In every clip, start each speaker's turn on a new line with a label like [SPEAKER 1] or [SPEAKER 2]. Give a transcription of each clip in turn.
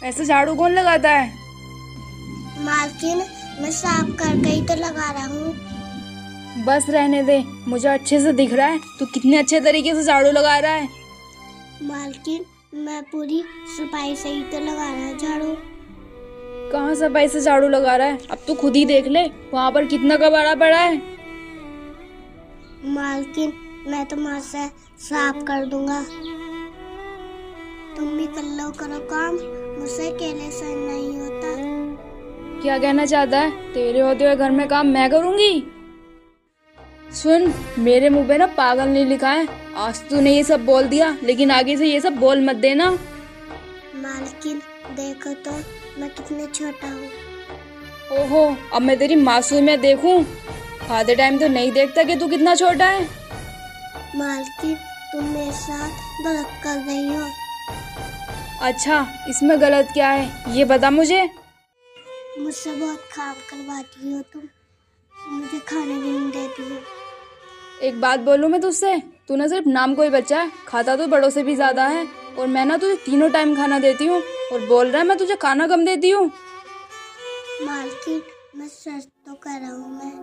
[SPEAKER 1] ऐसे झाड़ू कौन लगाता है?
[SPEAKER 2] मालकिन, मैं साफ करके ही तो लगा रहा हूँ।
[SPEAKER 1] बस रहने दे, मुझे अच्छे से दिख रहा है तू कितने अच्छे तरीके से झाड़ू लगा रहा है।
[SPEAKER 2] मालकिन, मैं पूरी सफाई से ही तो लगा रहा हूँ झाड़ू।
[SPEAKER 1] कहाँ सफाई से झाड़ू लगा रहा है? अब तू खुद ही देख ले, वहाँ पर कितना कबाड़ा पड़ा है।
[SPEAKER 2] मालकिन, मैं तुम्हारे से साफ कर दूंगा। तुम भी कर लो, करो काम, मुझसे अकेले से नहीं होता।
[SPEAKER 1] क्या कहना चाहता है? तेरे होते हुए घर में काम मैं करूंगी? सुन, मेरे मुंह पे ना पागल नहीं लिखा है। आज तूने ये सब बोल दिया, लेकिन आगे से ये सब बोल मत देना।
[SPEAKER 2] मालकिन, देखो तो मैं कितने छोटा हूँ।
[SPEAKER 1] ओहो, अब मैं तेरी मासूमियत देखूं? आधे टाइम तो नहीं देखता कि तू कितना छोटा है।
[SPEAKER 2] मालकिन, तुम मेरे साथ गलत कर रही हो।
[SPEAKER 1] अच्छा, इसमें गलत क्या है ये बता मुझे।
[SPEAKER 2] मुझसे बहुत काम करवाती हो तुम, मुझे खाने भी नहीं देती हो।
[SPEAKER 1] एक बात बोलूं मैं तुझसे, तू ना सिर्फ नाम को ही बच्चा है, खाता तो बड़ों से भी ज्यादा है। और मैं ना तुझे तीनों टाइम खाना देती हूँ और बोल रहा है मैं तुझे खाना कम देती हूँ।
[SPEAKER 2] मालकिन, मैं सच तो कर रहा हूँ मैं।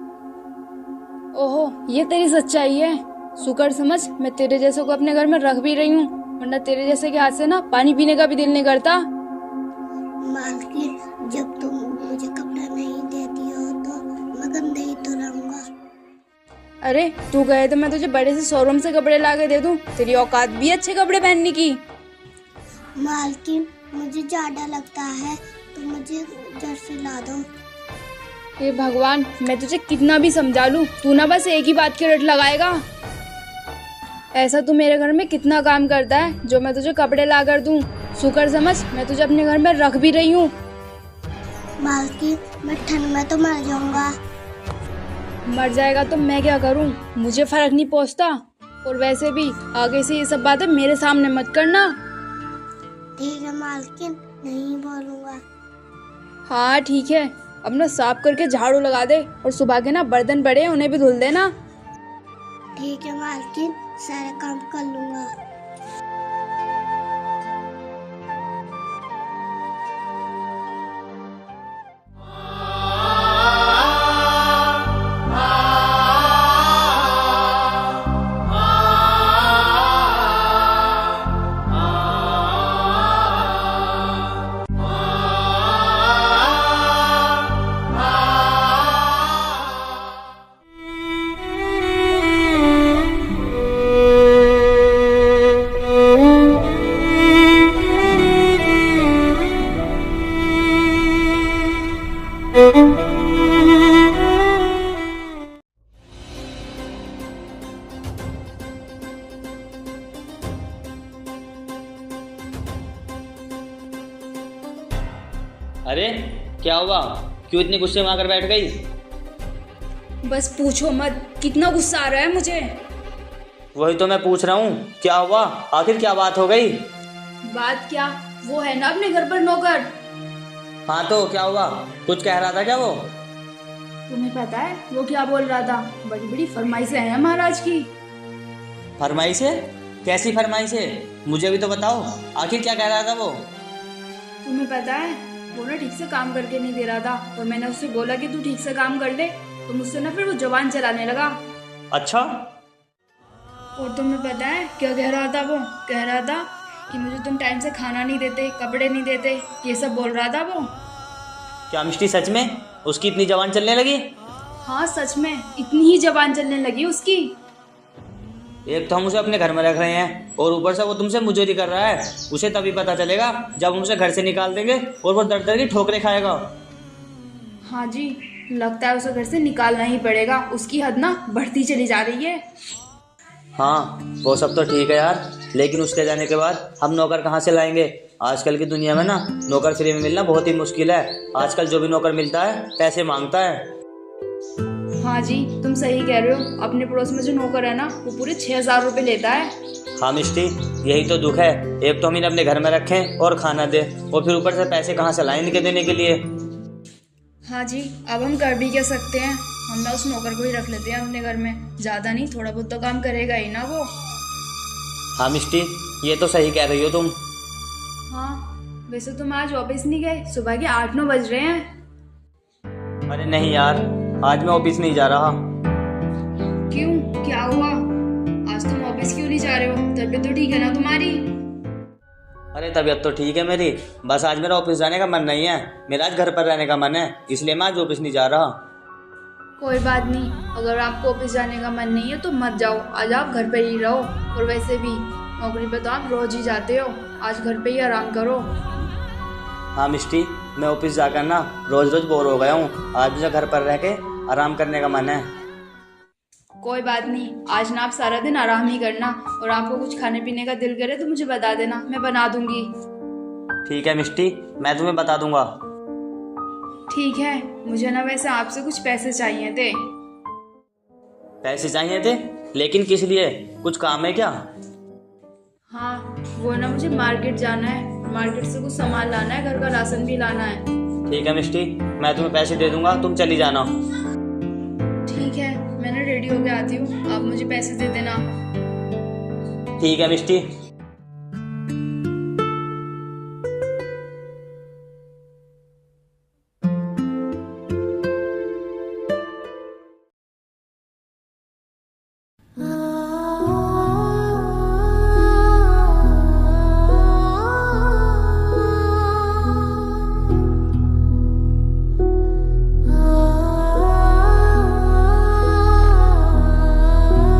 [SPEAKER 1] ओहो, ये तेरी सच्चाई है। शुक्र समझ मैं तेरे जैसे को अपने घर में रख भी रही हूँ, वरना तेरे जैसे के हाथ से ना पानी पीने का भी दिल नहीं करता।
[SPEAKER 2] मालकिन, जब तुम मुझे कपड़ा नहीं देती हो तो मैं गंदे ही तो रहूंगा।
[SPEAKER 1] अरे तू कहे तो मैं तुझे बड़े से शोरूम से कपड़े ला के दे दूँ, तेरी औकात भी है अच्छे कपड़े पहनने की।
[SPEAKER 2] मालकिन, मुझे ज्यादा लगता है तो मुझे घर से ला दो।
[SPEAKER 1] हे भगवान, मैं तुझे कितना भी समझा लूं, तू ना बस एक ही बात की रट लगाएगा। ऐसा तू मेरे घर में कितना काम करता है जो मैं तुझे कपड़े ला कर दूं? शुक्र समझ मैं तुझे अपने घर में रख भी रही हूँ।
[SPEAKER 2] मालकिन, मैं ठंड में तो मर जाऊंगा।
[SPEAKER 1] मर जाएगा तो मैं क्या करूं? मुझे फर्क नहीं पहुंचता। और वैसे भी आगे से ये सब बातें मेरे सामने मत करना।
[SPEAKER 2] ठीक है मालकिन, नहीं बोलूंगा।
[SPEAKER 1] हाँ ठीक है, अब ना साफ करके झाड़ू लगा दे और सुबह के ना बर्तन पड़े हैं उन्हें भी धुल देना।
[SPEAKER 2] ठीक है मालकिन, सारे काम कर लूंगा।
[SPEAKER 3] अरे क्या हुआ? क्यों इतनी गुस्से में आकर बैठ गई?
[SPEAKER 1] बस पूछो मत, कितना गुस्सा आ रहा है मुझे।
[SPEAKER 3] वही तो मैं पूछ रहा हूँ, क्या हुआ? आखिर क्या बात हो गई?
[SPEAKER 1] बात क्या, वो है ना अपने घर पर नौकर।
[SPEAKER 3] हाँ तो क्या हुआ? कुछ कह रहा था क्या वो?
[SPEAKER 1] तुम्हें पता है वो क्या बोल रहा था? बड़ी बड़ी फरमाइशें हैं महाराज की।
[SPEAKER 3] फरमाइशें? कैसी फरमाइशें? मुझे भी तो बताओ, आखिर क्या कह रहा था वो?
[SPEAKER 1] तुम्हें पता है वो ना ठीक से काम करके नहीं दे रहा था और मैंने उससे बोला कि तू ठीक से काम कर ले, तो मुझसे ना फिर वो जुबान चलाने लगा।
[SPEAKER 3] अच्छा?
[SPEAKER 1] और तुम्हें पता है क्या कह रहा था? वो कह रहा था कि मुझे तुम टाइम से खाना नहीं देते, कपड़े नहीं देते, ये सब बोल रहा था वो।
[SPEAKER 3] क्या मिष्टी सच में उसकी इतनी जबान चलने लगी?
[SPEAKER 1] हाँ सच में, इतनी ही जबान चलने लगी उसकी।
[SPEAKER 3] एक तो हम उसे अपने घर में रख रहे हैं और ऊपर से वो तुमसे मुजोरी कर रहा है। उसे तभी पता चलेगा जब हम उसे घर से निकाल देंगे और वो दर दर की ठोकरें खाएगा।
[SPEAKER 1] हाँ जी, लगता है उसे घर से निकालना ही पड़ेगा, उसकी हद ना बढ़ती चली जा रही है।
[SPEAKER 3] हाँ वो सब तो ठीक है यार, लेकिन उसके जाने के बाद हम नौकर कहाँ से लाएंगे? आजकल की दुनिया में ना नौकर फ्री में मिलना बहुत ही मुश्किल है। आजकल जो भी नौकर मिलता है पैसे मांगता है।
[SPEAKER 1] हाँ जी, तुम सही कह रहे हो। अपने पड़ोस में जो नौकर है ना वो पूरे 6,000 रुपये लेता है।
[SPEAKER 3] हाँ मिष्टी, यही तो दुख है। एक तो हम इन्हें अपने घर में रखें और खाना दे, और फिर ऊपर से पैसे कहाँ से लाएं इनके देने के लिए।
[SPEAKER 1] हाँ जी, अब हम कर भी क्या सकते हैं? हम ना उस नौकर को ही रख लेते हैं अपने घर में, ज़्यादा नहीं थोड़ा बहुत तो काम करेगा ही ना वो।
[SPEAKER 3] हाँ मिष्टी, ये तो सही कह रही हो तुम।
[SPEAKER 1] हाँ, वैसे तुम आज ऑफिस नहीं गए? सुबह के 8-9 बज रहे हैं।
[SPEAKER 3] अरे नहीं यार, आज मैं ऑफिस नहीं जा रहा।
[SPEAKER 1] क्यों, क्या हुआ? आज तुम ऑफिस क्यों नहीं जा रहे हो? तबीयत तो ठीक है ना तुम्हारी?
[SPEAKER 3] अरे तबीयत तो ठीक है मेरी, बस आज मेरा ऑफिस जाने का मन नहीं है। मेरा आज घर पर रहने का मन है, इसलिए मैं आज ऑफिस नहीं जा रहा।
[SPEAKER 1] कोई बात नहीं, अगर आपको ऑफिस जाने का मन नहीं है तो मत जाओ, आज आप घर पे ही रहो। और वैसे भी नौकरी पे तो आप रोज ही जाते हो, आज घर पे ही आराम करो।
[SPEAKER 3] हाँ मिष्टी, मैं ऑफिस जाकर ना रोज रोज बोर हो गया हूँ। आज मुझे घर पर रह के आराम करने का मन है।
[SPEAKER 1] कोई बात नहीं, आज ना आप सारा दिन आराम ही करना, और आपको कुछ खाने पीने का दिल करे तो मुझे बता देना, मैं बना दूंगी।
[SPEAKER 3] ठीक है मिष्टी, मैं तुम्हें बता दूंगा।
[SPEAKER 1] ठीक है, मुझे ना वैसे आपसे कुछ पैसे चाहिए थे।
[SPEAKER 3] पैसे चाहिए थे? लेकिन किस लिए? कुछ काम है क्या?
[SPEAKER 1] हाँ, वो ना मुझे मार्केट जाना है, मार्केट से कुछ सामान लाना है, घर का राशन भी लाना है।
[SPEAKER 3] ठीक है मिष्टी, मैं तुम्हें पैसे दे दूंगा, तुम चली जाना।
[SPEAKER 1] ठीक है, मैं ना रेडी होके आती हूँ, आप मुझे पैसे दे देना।
[SPEAKER 3] ठीक है मिष्टी।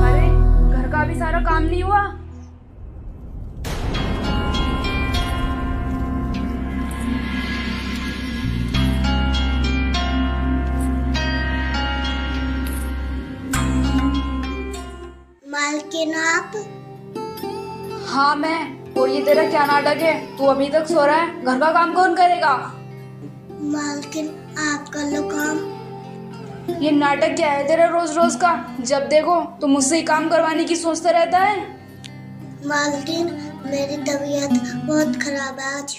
[SPEAKER 1] अरे, घर का भी सारा काम नहीं हुआ?
[SPEAKER 2] मालकिन आप?
[SPEAKER 1] हाँ मैं। और ये तेरा क्या नाटक है? तू अभी तक सो रहा है, घर का काम कौन करेगा?
[SPEAKER 2] मालकिन आप कर लो काम।
[SPEAKER 1] ये नाटक क्या है तेरा रोज रोज का? जब देखो तो मुझसे ही काम करवाने की सोचता रहता है।
[SPEAKER 2] मालकिन मेरी तबीयत बहुत खराब है आज।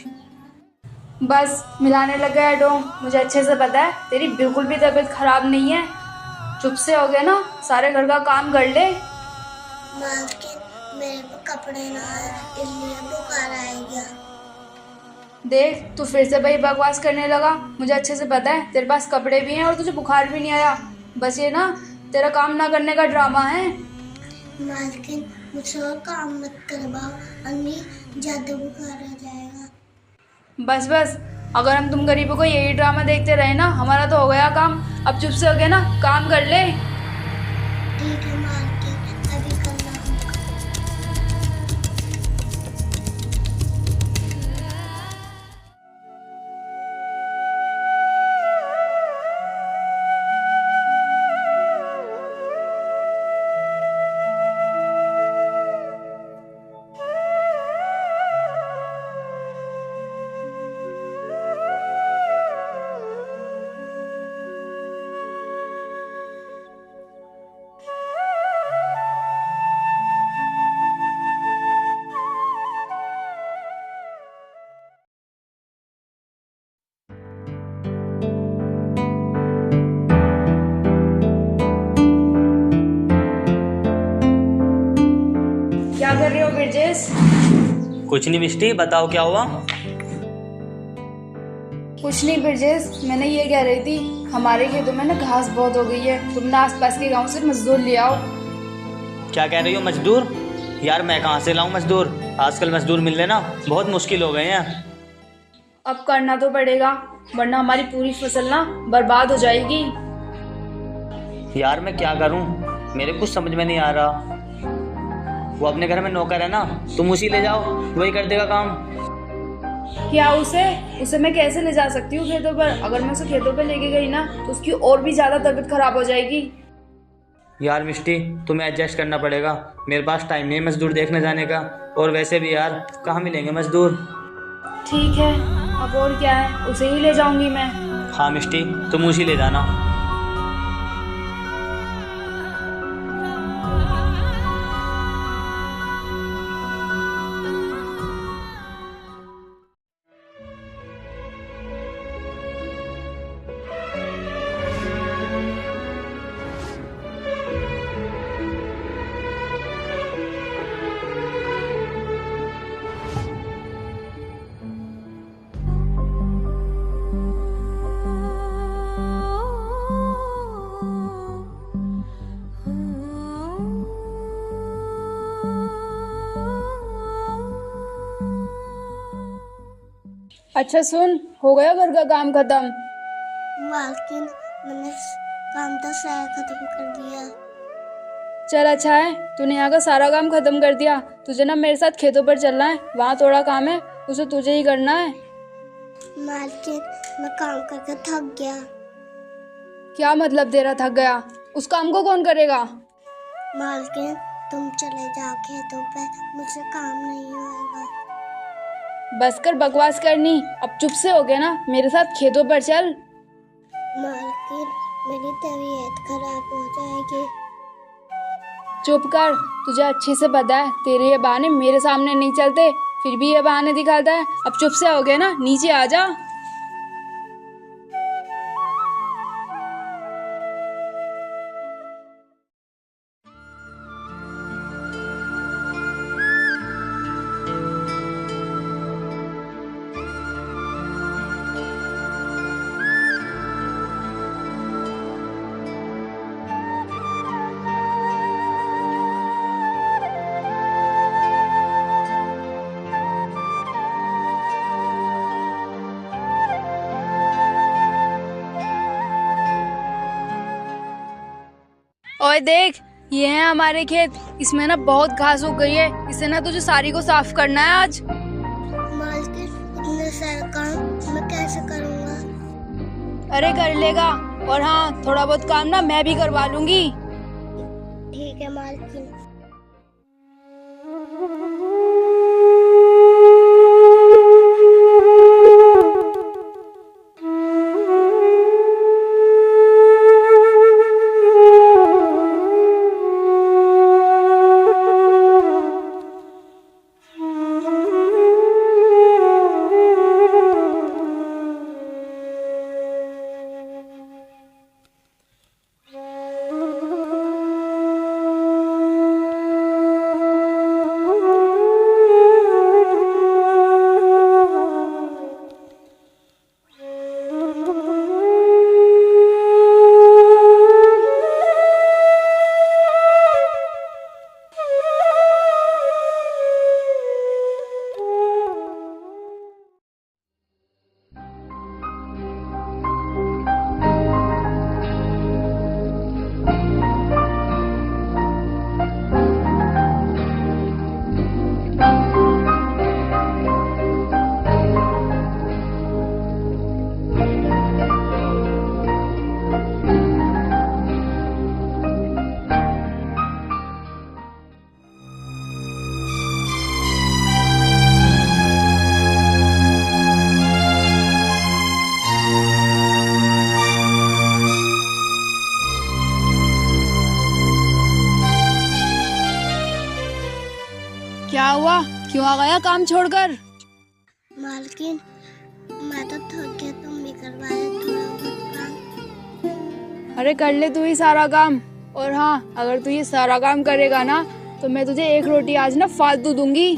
[SPEAKER 1] बस मिलाने लग गया डोंग, मुझे अच्छे से पता है तेरी बिल्कुल भी तबीयत खराब नहीं है। चुप से हो गया ना, सारे घर का काम कर ले।
[SPEAKER 2] मालकिन मेरे को कपड़े ना आए, इसलिए बुखार आ गया।
[SPEAKER 1] देख, तू फिर से भाई बकवास करने लगा। मुझे अच्छे से पता है तेरे पास कपड़े भी हैं और तुझे बुखार भी नहीं आया। बस ये ना तेरा काम ना करने का ड्रामा है।
[SPEAKER 2] मालकिन मुझसे और काम मत करवाओ, अन्नी ज्यादा बुखार आ जाएगा।
[SPEAKER 1] बस बस, अगर हम तुम गरीबों को यही ड्रामा देखते रहे ना, हमारा तो हो गया काम। अब चुप से हो गया ना, काम कर ले।
[SPEAKER 2] ठीक है मालकिन, अभी करना होगा।
[SPEAKER 1] क्या कर रहे हो ब्रिजेश?
[SPEAKER 3] कुछ नहीं मिष्टी, बताओ क्या हुआ?
[SPEAKER 1] कुछ नहीं ब्रिजेश, मैंने ये कह रही थी, हमारे खेतों में ना घास बहुत हो गई है, तुम ना आसपास के गांव से मजदूर ले आओ।
[SPEAKER 3] क्या कह रही हो, मजदूर? यार मैं कहाँ से लाऊं मजदूर? आजकल मजदूर मिलने ना बहुत मुश्किल हो गए हैं।
[SPEAKER 1] अब करना तो पड़ेगा, वरना हमारी पूरी फसल ना बर्बाद हो जाएगी।
[SPEAKER 3] यार मैं क्या करूं, मेरे कुछ समझ में नहीं आ रहा। वो अपने घर में नौकर है ना, तुम उसी ले जाओ, वही कर देगा काम।
[SPEAKER 1] क्या उसे मैं कैसे ले जा सकती हूँ खेतों पर? अगर मैं उसे खेतों पर लेके गई ना तो उसकी और भी ज्यादा तबीयत खराब हो जाएगी।
[SPEAKER 3] यार मिष्टी, तुम्हें एडजस्ट करना पड़ेगा, मेरे पास टाइम नहीं है मजदूर देखने जाने का। और वैसे भी यार कहाँ मिलेंगे मजदूर।
[SPEAKER 1] ठीक है, अब और क्या है, उसे ही ले जाऊंगी मैं।
[SPEAKER 3] हाँ मिष्टी, तुम उसी ले जाना।
[SPEAKER 1] अच्छा सुन, हो गया घर का काम खत्म?
[SPEAKER 2] मालकिन मैंने काम तो सारा खत्म कर दिया।
[SPEAKER 1] चल अच्छा है, तूने यहाँ का सारा काम खत्म कर दिया। तुझे ना मेरे साथ खेतों पर चलना है, वहाँ थोड़ा काम है, उसे तुझे ही करना है।
[SPEAKER 2] मालकिन मैं काम करके थक गया।
[SPEAKER 1] क्या मतलब तेरा थक गया? उस काम को कौन करेगा?
[SPEAKER 2] मालकिन तुम चले जाओ खेतों पे, मुझसे काम नहीं होगा।
[SPEAKER 1] बस कर बकवास करनी, अब चुप से हो गया ना, मेरे साथ खेतों पर चल।
[SPEAKER 2] मालकिन मेरी तबीयत खराब हो जाएगी।
[SPEAKER 1] चुप कर, तुझे अच्छे से पता है तेरे ये बहाने मेरे सामने नहीं चलते, फिर भी ये बहाने दिखाता है। अब चुप से हो गया ना, नीचे आ जा। ओए देख, ये है हमारे खेत। इसमें ना बहुत घास उग गई है, इसे ना तुझे सारी को साफ करना है आज।
[SPEAKER 2] मालकिन इतने सारा काम मैं कैसे करूँगा?
[SPEAKER 1] अरे कर लेगा, और हाँ थोड़ा बहुत काम ना मैं भी करवा लूंगी।
[SPEAKER 2] ठीक है मालकिन।
[SPEAKER 1] क्या हुआ, क्यों आ गया काम छोड़कर?
[SPEAKER 2] मालकिन मैं तो थक गया, तुम भी करवा दे थोड़ा बहुत काम।
[SPEAKER 1] अरे कर ले तू ही सारा काम, और हाँ अगर तू ये सारा काम करेगा ना तो मैं तुझे एक रोटी आज ना फालतू दूंगी।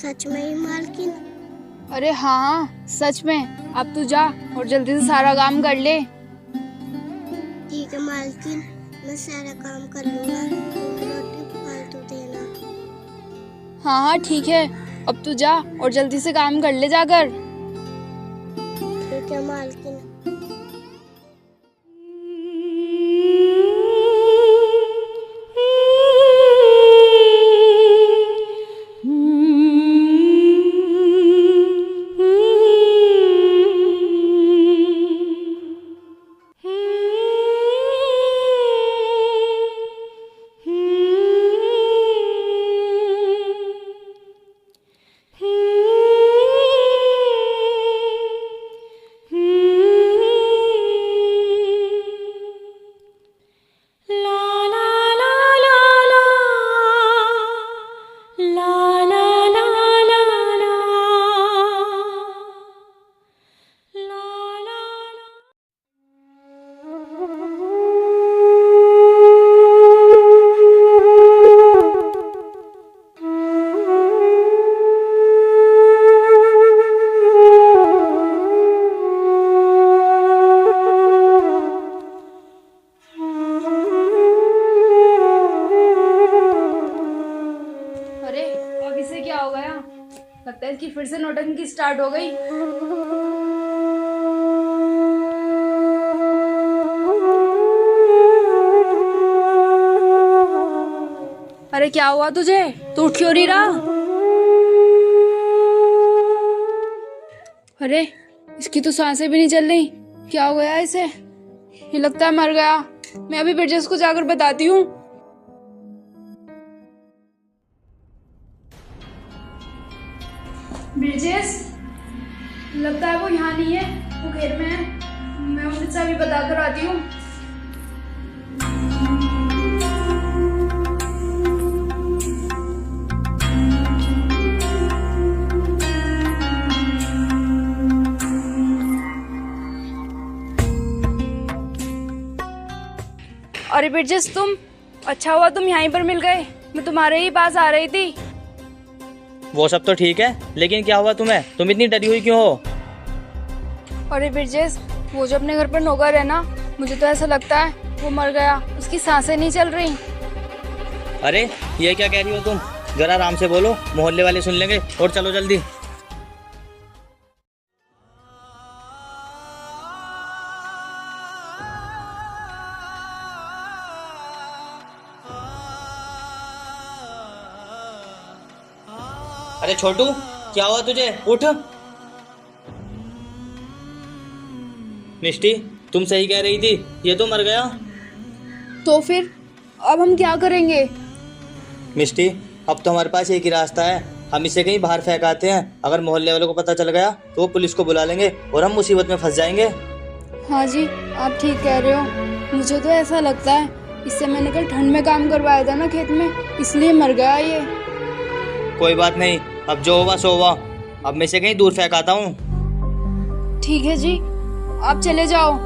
[SPEAKER 2] सच में ही मालकिन?
[SPEAKER 1] अरे हाँ सच में। अब तू जा और जल्दी से सारा काम कर ले।
[SPEAKER 2] ठीक है मालकिन, मैं सारा काम कर लूँगा, तुम रोटी फालतू देना।
[SPEAKER 1] हाँ हाँ ठीक है, अब तू जा और जल्दी से काम कर ले जाकर।
[SPEAKER 2] ठीक है मालकिन।
[SPEAKER 1] लगता है इसकी फिर से नौटंकी स्टार्ट हो गई। अरे क्या हुआ तुझे? तू उठ क्यों नहीं रहा? अरे इसकी तो सांसें भी नहीं चल रही। क्या हो गया इसे? ये लगता है मर गया। मैं अभी ब्रिजेश को जाकर बताती हूँ। ब्रिजेश, लगता है वो यहाँ नहीं है, वो घर में है। मैं उनसे अभी बता कर आती हूँ। अरे ब्रिजेश, तुम, अच्छा हुआ तुम यहीं पर मिल गए। मैं तुम्हारे ही पास आ रही थी।
[SPEAKER 3] वो सब तो ठीक है, लेकिन क्या हुआ तुम्हें? तुम इतनी डरी हुई क्यों हो?
[SPEAKER 1] अरे ब्रिजेश, वो जो अपने घर पर नौकर है ना, मुझे तो ऐसा लगता है वो मर गया। उसकी सांसें नहीं चल रही।
[SPEAKER 3] अरे ये क्या कह रही हो तुम? जरा आराम से बोलो, मोहल्ले वाले सुन लेंगे। और चलो जल्दी। अरे छोटू, क्या हुआ तुझे? उठ। मिष्टी, तुम सही कह रही थी, ये तो मर गया।
[SPEAKER 1] तो फिर अब हम क्या करेंगे?
[SPEAKER 3] मिष्टी, अब तो हमारे पास एक ही रास्ता है। हम इसे कहीं बाहर फेंक आते हैं। अगर मोहल्ले वालों को पता चल गया तो वो पुलिस को बुला लेंगे और हम मुसीबत में फंस जाएंगे।
[SPEAKER 1] हाँ जी, आप ठीक कह रहे हो। मुझे तो ऐसा लगता है इससे मैंने कल ठंड में काम करवाया था ना खेत में, इसलिए मर गया ये।
[SPEAKER 3] कोई बात नहीं, अब जो हुआ सो हुआ। अब मैं इसे कहीं दूर फेंक आता हूँ।
[SPEAKER 1] ठीक है जी, आप चले जाओ।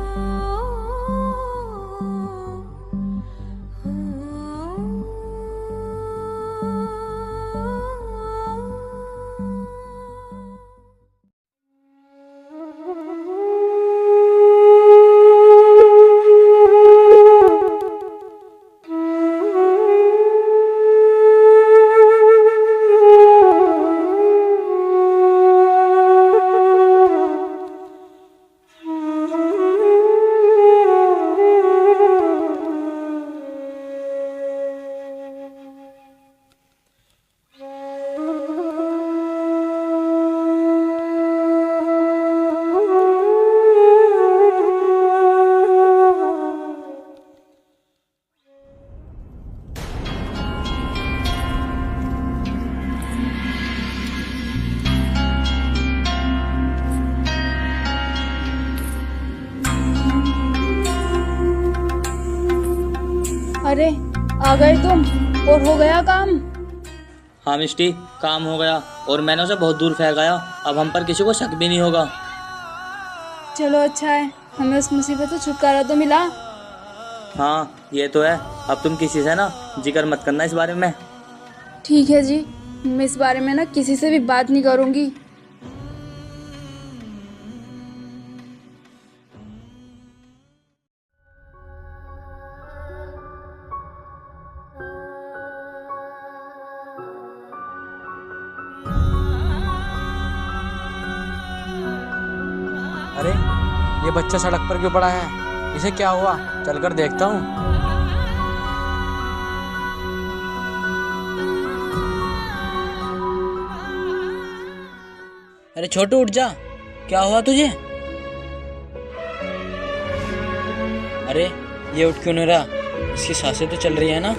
[SPEAKER 1] अरे आ गए तुम, और हो गया काम?
[SPEAKER 3] हाँ मिष्टी, काम हो गया और मैंने उसे बहुत दूर फेंक आया। अब हम पर किसी को शक भी नहीं होगा।
[SPEAKER 1] चलो अच्छा है, हमें उस मुसीबत से छुटकारा तो मिला।
[SPEAKER 3] हाँ ये तो है। अब तुम किसी से ना जिक्र मत करना इस बारे में।
[SPEAKER 1] ठीक है जी, मैं इस बारे में ना किसी से भी बात नहीं करूंगी।
[SPEAKER 4] अरे ये बच्चा सड़क पर क्यों पड़ा है? इसे क्या हुआ? चलकर देखता हूँ।
[SPEAKER 3] अरे छोटू, उठ जा। क्या हुआ तुझे? अरे ये उठ क्यों नहीं रहा? इसकी सांसें तो चल रही है ना।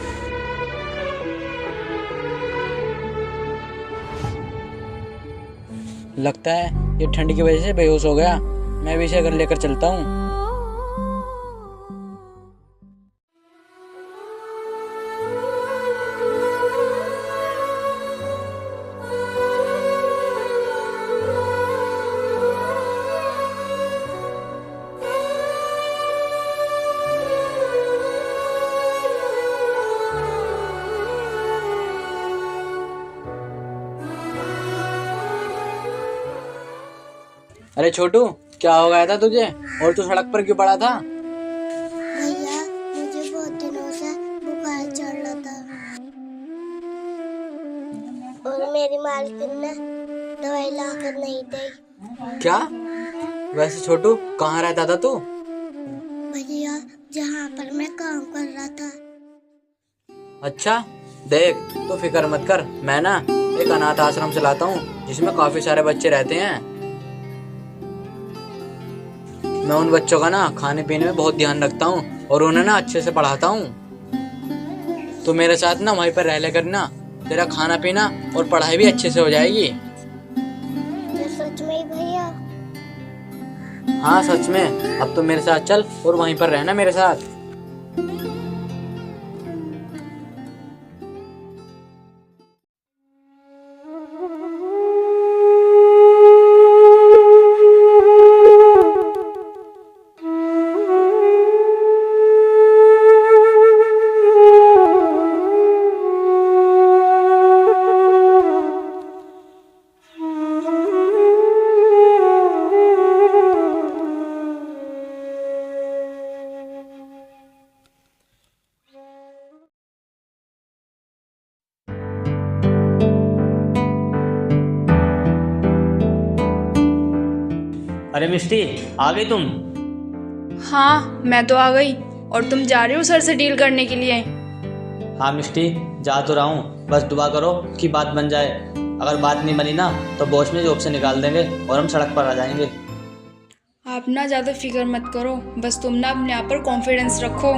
[SPEAKER 4] लगता है ये ठंड की वजह से बेहोश हो गया। मैं भी इसे घर लेकर चलता हूँ। अरे छोटू, क्या हो गया था तुझे? और तू सड़क पर क्यों पड़ा था?
[SPEAKER 2] भैया, मुझे बहुत दिनों से बुखार चढ़ रहा था और मेरी मालकिन ने दवाई लाकर नहीं दी।
[SPEAKER 4] क्या? वैसे छोटू कहाँ रहता था तू?
[SPEAKER 2] भैया जहाँ पर मैं काम कर रहा था।
[SPEAKER 4] अच्छा, देख तू फिक्र मत कर, मैं ना एक अनाथ आश्रम चलाता हूँ जिसमें काफी सारे बच्चे रहते हैं। मैं उन बच्चों का ना खाने पीने में बहुत ध्यान रखता हूँ और उन्हें ना अच्छे से पढ़ाता हूँ। तो मेरे साथ ना वहीं पर रह ले करना, तेरा खाना पीना और पढ़ाई भी अच्छे से हो जाएगी।
[SPEAKER 2] तो सच में ही भैया?
[SPEAKER 4] हाँ सच में, अब तो मेरे साथ चल और वहीं पर रहना मेरे साथ।
[SPEAKER 3] अरे मिष्टी, आ गई तुम?
[SPEAKER 1] हाँ मैं तो आ गई। और तुम जा रही हो सर से डील करने के लिए?
[SPEAKER 3] हाँ मिष्टी, जा तो रहा हूँ, बस दुआ करो कि बात बन जाए। अगर बात नहीं बनी ना तो बॉस में जॉब से निकाल देंगे और हम सड़क पर आ जाएंगे।
[SPEAKER 1] आप ना ज़्यादा फिक्र मत करो, बस तुम ना अपने आप पर कॉन्फिडेंस रखो।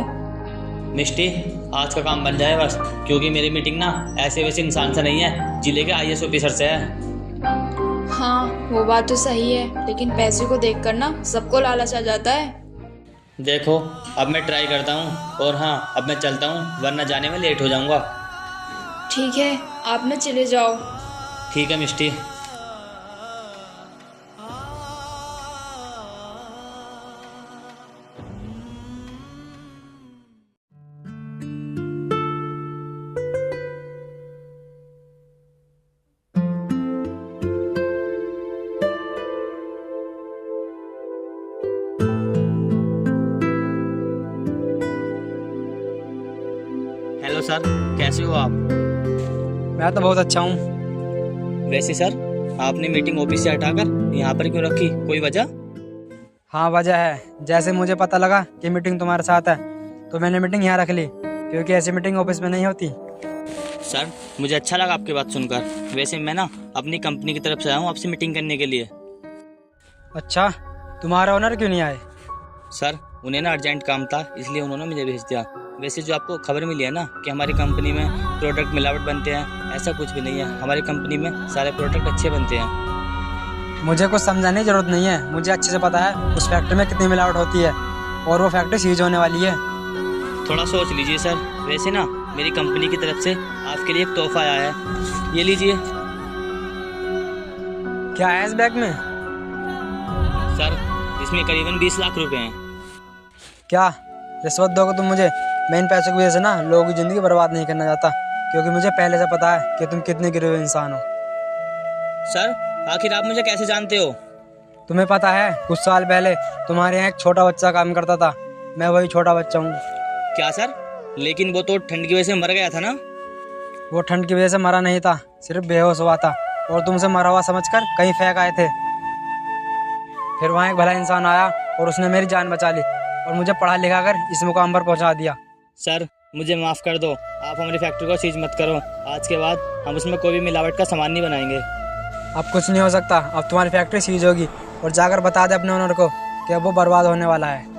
[SPEAKER 3] मिष्टी, आज का काम बन जाए बस, क्योंकि मेरी मीटिंग ना ऐसे वैसे इंसान से नहीं है, जिले के IAS ऑफिसर से है।
[SPEAKER 1] हाँ वो बात तो सही है, लेकिन पैसे को देखकर ना सबको लालच आ जाता है।
[SPEAKER 3] देखो अब मैं ट्राई करता हूँ, और हाँ अब मैं चलता हूँ वरना जाने में लेट हो जाऊँगा।
[SPEAKER 1] ठीक है, आप ना चले जाओ।
[SPEAKER 3] ठीक है मिष्टी। हेलो सर, कैसे हो आप?
[SPEAKER 5] मैं तो बहुत अच्छा हूँ।
[SPEAKER 3] वैसे सर, आपने मीटिंग ऑफिस से हटाकर यहाँ पर क्यों रखी, कोई वजह?
[SPEAKER 5] हाँ वजह है, जैसे मुझे पता लगा कि मीटिंग तुम्हारे साथ है तो मैंने मीटिंग यहाँ रख ली, क्योंकि ऐसी मीटिंग ऑफिस में नहीं होती।
[SPEAKER 3] सर मुझे अच्छा लगा आपकी बात सुनकर। वैसे मैं ना अपनी कंपनी की तरफ से आया हूँ आपसे मीटिंग करने के लिए।
[SPEAKER 5] अच्छा, तुम्हारा ओनर क्यों नहीं आए?
[SPEAKER 3] सर उन्हें ना अर्जेंट काम था, इसलिए उन्होंने मुझे भेज दिया। वैसे जो आपको खबर मिली है ना कि हमारी कंपनी में प्रोडक्ट मिलावट बनते हैं, ऐसा कुछ भी नहीं है। हमारी कंपनी में सारे प्रोडक्ट अच्छे बनते हैं।
[SPEAKER 5] मुझे कुछ समझाने की जरूरत नहीं है, मुझे अच्छे से पता है उस फैक्ट्री में कितनी मिलावट होती है और वो फैक्ट्री सीज होने वाली है।
[SPEAKER 3] थोड़ा सोच लीजिए सर। वैसे ना मेरी कंपनी की तरफ से आपके लिए एक तोहफा आया है, ये लीजिए।
[SPEAKER 5] क्या है इस बैग में?
[SPEAKER 3] सर इसमें करीबन 20 लाख रुपए हैं।
[SPEAKER 5] क्या रिश्वत दोगे तुम मुझे? मैं इन पैसों की वजह से ना लोगों की ज़िंदगी बर्बाद नहीं करना चाहता, क्योंकि मुझे पहले से पता है कि तुम कितने गिरे हुए इंसान हो।
[SPEAKER 3] सर आखिर आप मुझे कैसे जानते हो?
[SPEAKER 5] तुम्हें पता है कुछ साल पहले तुम्हारे यहाँ एक छोटा बच्चा काम करता था, मैं वही छोटा बच्चा हूँ।
[SPEAKER 3] क्या सर? लेकिन वो तो ठंड की वजह से मर गया था ना?
[SPEAKER 5] वो ठंड की वजह से मरा नहीं था, सिर्फ बेहोश हुआ था और तुमसे मरा हुआ समझकर कहीं फेंक आए थे। फिर वहाँ एक भला इंसान आया और उसने मेरी जान बचा ली और मुझे पढ़ा लिखा कर इस मुकाम पर पहुँचा दिया।
[SPEAKER 3] सर मुझे माफ़ कर दो, आप हमारी फैक्ट्री को सीज मत करो। आज के बाद हम उसमें कोई भी मिलावट का सामान नहीं बनाएंगे।
[SPEAKER 5] अब कुछ नहीं हो सकता, अब तुम्हारी फैक्ट्री सीज होगी और जाकर बता दे अपने ओनर को कि अब वो बर्बाद होने वाला है।